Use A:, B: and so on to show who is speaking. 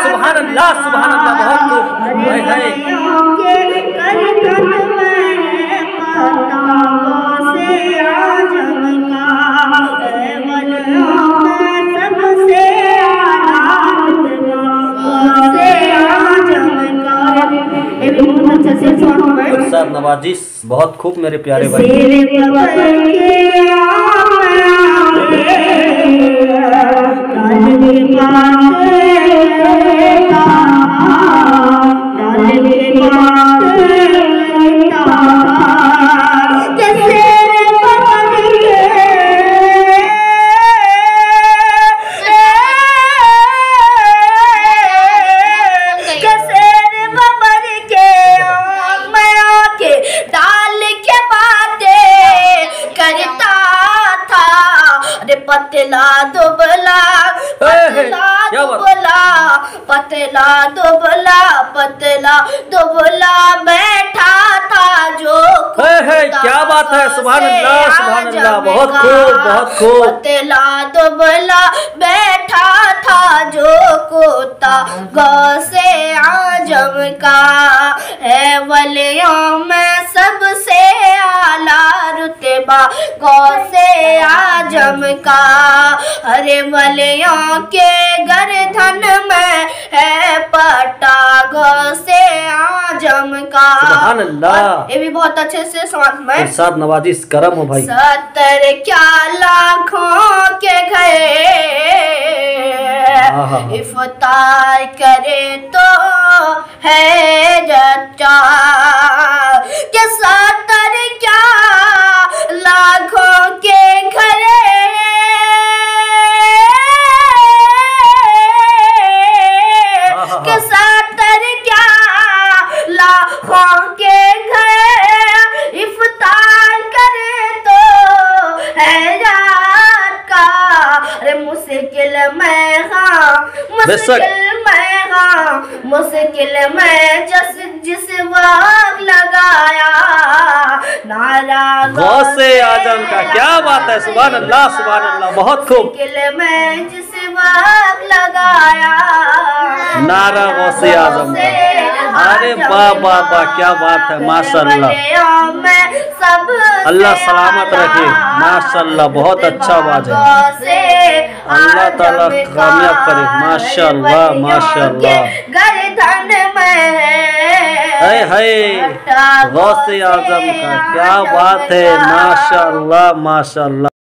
A: सुभान अल्लाह बहुत खूब। हाय हाय इरशाद नवाजिश बहुत खूब मेरे प्यारे भाई।
B: पतला दुबला बैठा था जो
A: क्या बात है। सुभान अल्लाह बहुत खूब।
B: पतला दुबला बैठा था जो कोता गौ से आजम का है वलियों में सबसे आला रुतबा गौ से आजम का। अरे वलियों के गर्दन में है पट्टा गौ से आजम का।
A: सुभान अल्लाह।
B: ये भी बहुत अच्छे से समझ में।
A: इरशाद नवाजिश करम हो भाई।
B: 70 क्या लाखों के घरे इफ्तार करे तो है जच्चा के 70 क्या लाखों के घरे के 70 क्या लाखों के घरे इफ्तार करे तो है रात का। अरे मुश्किल में मुश्किल में जिस वक्त लगाया नारा
A: गौसे आजम का। क्या बात है। सुभान अल्लाह बहुत खूब।
B: मुश्किल में जिस वक्त लगाया
A: नारा गौसे आजम का। अरे वाह क्या बात है। माशाअल्लाह अल्लाह सलामत रखे। माशाअल्लाह बहुत अच्छा आवाज है। अल्लाह ताला कामयाब करे। माशाअल्लाह
B: गर्दन में
A: है गौसे आजम का। क्या बात है। माशाअल्लाह।